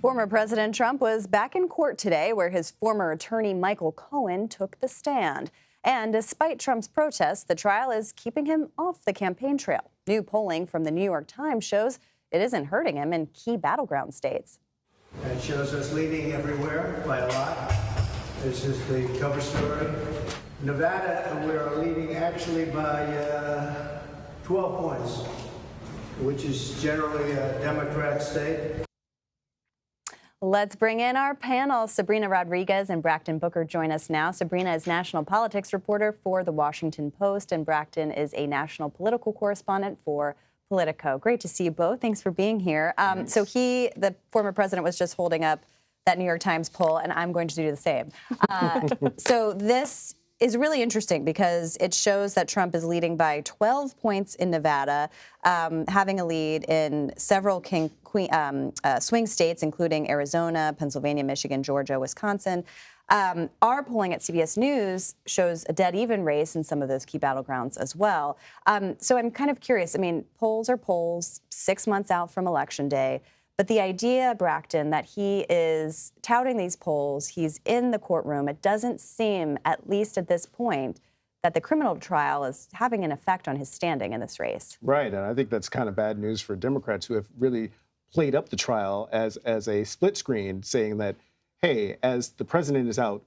Former President Trump was back in court today, where his former attorney Michael Cohen took the stand. And despite Trump's protests, the trial is keeping him off the campaign trail. New polling from the New York Times shows it isn't hurting him in key battleground states. It shows us leading everywhere by a lot. This is the cover story. Nevada, we're leading actually by 12 points, which is generally a Democrat state. Let's bring in our panel. Sabrina Rodriguez and Brakkton Booker join us now. Sabrina is national politics reporter for The Washington Post, and Brakkton is a national political correspondent for Politico. Great to see you both. Thanks for being here. So the former president, was just holding up that New York Times poll, and I'm going to do the same. So this is really interesting because it shows that Trump is leading by 12 points in Nevada, having a lead in several swing states, including Arizona, Pennsylvania, Michigan, Georgia, Wisconsin. Our polling at CBS News shows a dead even race in some of those key battlegrounds as well. So I'm kind of curious. I mean, polls are polls 6 months out from Election Day. But the idea, Brakkton, that he is touting these polls, he's in the courtroom, it doesn't seem, at least at this point, that the criminal trial is having an effect on his standing in this race. Right, and I think that's kind of bad news for Democrats who have really played up the trial as a split screen, saying that, hey, as the president is out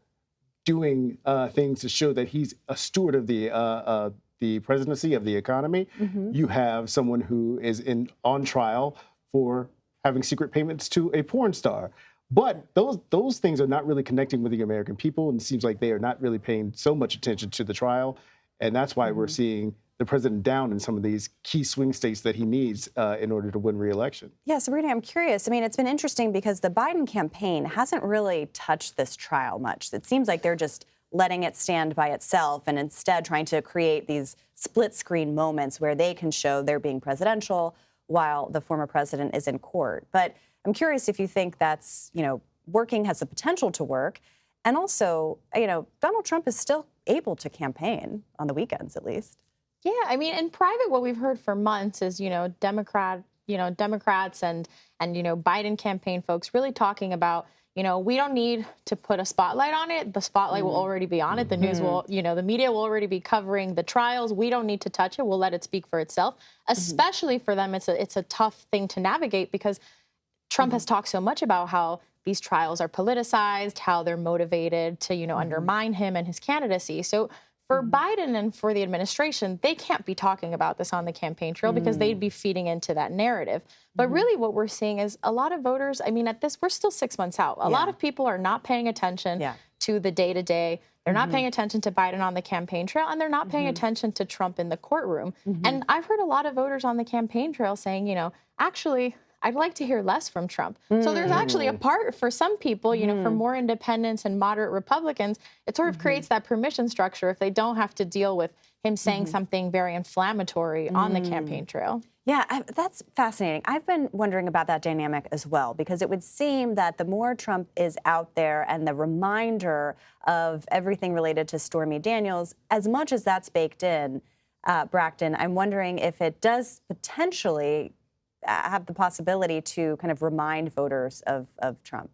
doing things to show that he's a steward of the presidency, of the economy, you have someone who is on trial for having secret payments to a porn star. But those things are not really connecting with the American people, and it seems like they are not really paying so much attention to the trial. And that's why we're seeing the president down in some of these key swing states that he needs in order to win re-election. Yeah, Sabrina, I'm curious. I mean, it's been interesting because the Biden campaign hasn't really touched this trial much. It seems like they're just letting it stand by itself and instead trying to create these split screen moments where they can show they're being presidential while the former president is in court. But I'm curious if you think that's, working, has the potential to work. And also, Donald Trump is still able to campaign on the weekends, at least. Yeah, I mean, in private, what we've heard for months is, Democrats and Biden campaign folks really talking about, we don't need to put a spotlight on it. The spotlight will already be on it. The news will, the media will already be covering the trials. We don't need to touch it. We'll let it speak for itself. Especially for them, it's a tough thing to navigate because Trump has talked so much about how these trials are politicized, how they're motivated to, undermine him and his candidacy. So for Biden and for the administration, they can't be talking about this on the campaign trail because they'd be feeding into that narrative. But really what we're seeing is a lot of voters, I mean, at this, we're still 6 months out. A lot of people are not paying attention to the day-to-day. They're not paying attention to Biden on the campaign trail, and they're not paying attention to Trump in the courtroom. And I've heard a lot of voters on the campaign trail saying, actually, I'd like to hear less from Trump. So there's actually a part for some people, for more independents and moderate Republicans, it sort of creates that permission structure if they don't have to deal with him saying something very inflammatory on the campaign trail. Yeah, that's fascinating. I've been wondering about that dynamic as well, because it would seem that the more Trump is out there and the reminder of everything related to Stormy Daniels, as much as that's baked in, Brakkton, I'm wondering if it does potentially have the possibility to kind of remind voters of Trump.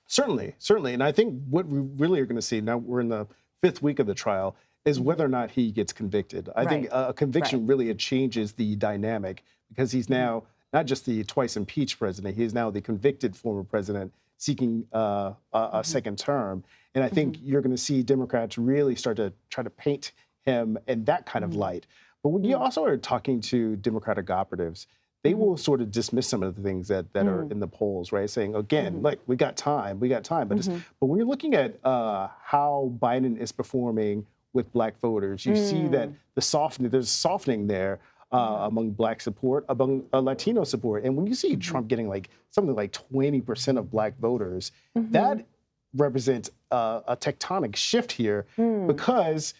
Certainly. And I think what we really are going to see, now we're in the 5th week of the trial, is whether or not he gets convicted. I think a conviction really changes the dynamic because he's now not just the twice impeached president, he is now the convicted former president seeking a second term. And I think you're going to see Democrats really start to try to paint him in that kind of light. But when you also are talking to Democratic operatives, they will sort of dismiss some of the things that are in the polls, right? Saying, again, like, we got time. But, but when you're looking at how Biden is performing with black voters, you see that there's softening there among black support, among Latino support. And when you see Trump getting like something like 20% of black voters, that represents a tectonic shift here because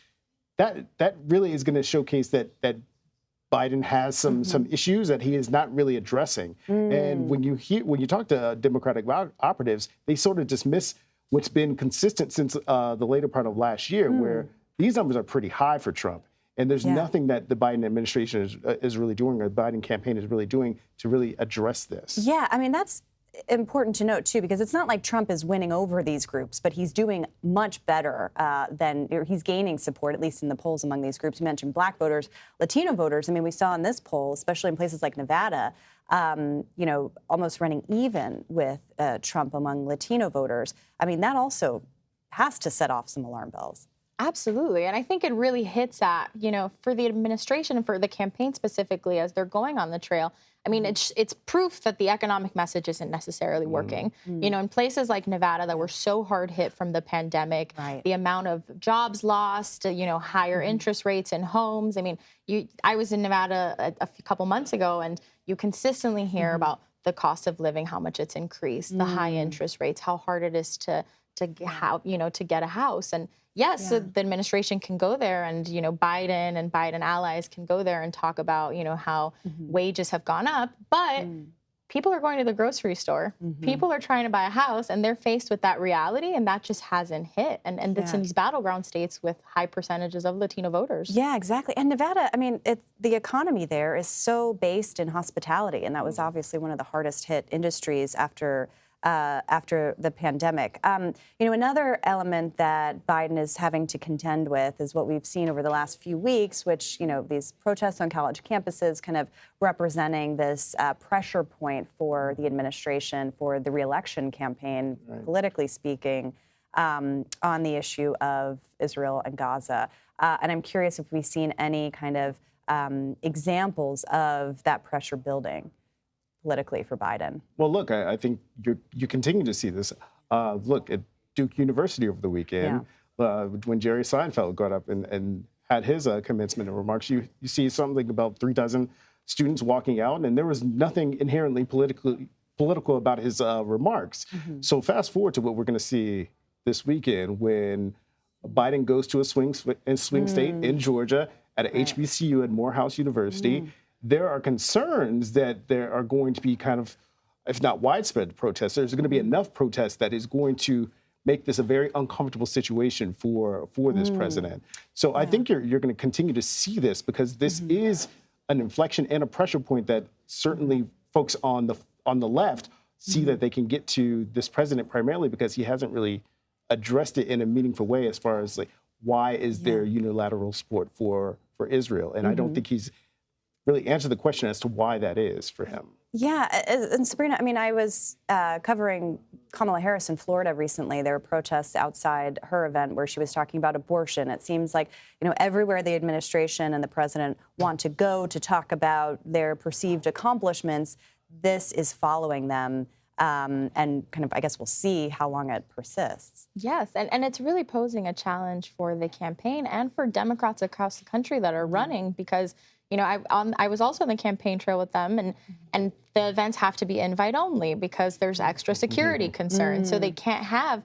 that really is going to showcase that Biden has some issues that he is not really addressing. And when you talk to Democratic operatives, they sort of dismiss what's been consistent since the later part of last year, where these numbers are pretty high for Trump. And there's nothing that the Biden administration is really doing, or the Biden campaign is really doing to really address this. Yeah, I mean, important to note, too, because it's not like Trump is winning over these groups, but he's doing much better or he's gaining support, at least in the polls among these groups. You mentioned Black voters, Latino voters. I mean, we saw in this poll, especially in places like Nevada, almost running even with Trump among Latino voters. I mean, that also has to set off some alarm bells. Absolutely. And I think it really hits at, for the administration and for the campaign specifically as they're going on the trail. I mean, it's proof that the economic message isn't necessarily working. In places like Nevada that were so hard hit from the pandemic, the amount of jobs lost, higher interest rates in homes. I mean, I was in Nevada a couple months ago, and you consistently hear about the cost of living, how much it's increased, the high interest rates, how hard it is to get a house. And yes, so the administration can go there and, Biden and Biden allies can go there and talk about, how wages have gone up, but people are going to the grocery store. People are trying to buy a house, and they're faced with that reality, and that just hasn't hit. And it's in these battleground states with high percentages of Latino voters. Yeah, exactly. And Nevada, I mean, the economy there is so based in hospitality, and that was obviously one of the hardest hit industries after the pandemic. Another element that Biden is having to contend with is what we've seen over the last few weeks, which, these protests on college campuses kind of representing this pressure point for the administration for the reelection campaign, politically speaking, on the issue of Israel and Gaza. And I'm curious if we've seen any kind of examples of that pressure building politically for Biden. Well, look, I think you continue to see this. Look, at Duke University over the weekend, when Jerry Seinfeld got up and had his commencement remarks, you see something about 3,000 students walking out, and there was nothing inherently political about his remarks. So fast forward to what we're going to see this weekend when Biden goes to a swing state in Georgia at a HBCU at Morehouse University. There are concerns that there are going to be kind of, if not widespread protests, there's going to be enough protests that is going to make this a very uncomfortable situation for this president. So I think you're going to continue to see this because this is an inflection and a pressure point that certainly folks on the left see that they can get to this president primarily because he hasn't really addressed it in a meaningful way as far as like why is there unilateral support for Israel, and I don't think he's really answer the question as to why that is for him. Yeah, and Sabrina, I mean, I was covering Kamala Harris in Florida recently. There were protests outside her event where she was talking about abortion. It seems like, everywhere the administration and the president want to go to talk about their perceived accomplishments, this is following them. And kind of, I guess we'll see how long it persists. Yes, and it's really posing a challenge for the campaign and for Democrats across the country that are running because I was also on the campaign trail with them, and the events have to be invite only because there's extra security concerns. So they can't have,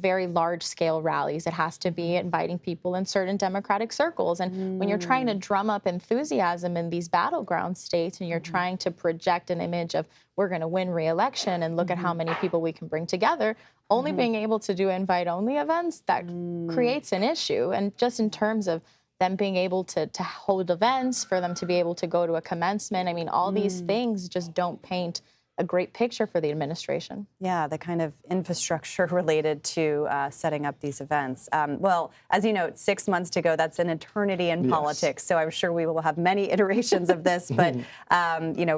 very large scale rallies. It has to be inviting people in certain Democratic circles. And when you're trying to drum up enthusiasm in these battleground states and you're trying to project an image of we're going to win re-election and look at how many people we can bring together, only being able to do invite only events, that creates an issue. And just in terms of them being able to hold events, for them to be able to go to a commencement. I mean, all these things just don't paint a great picture for the administration. Yeah, the kind of infrastructure related to setting up these events. Well, as you know, 6 months to go, that's an eternity in politics. So I'm sure we will have many iterations of this, but,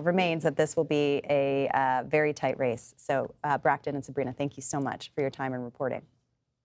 remains that this will be a very tight race. So Brakkton and Sabrina, thank you so much for your time and reporting.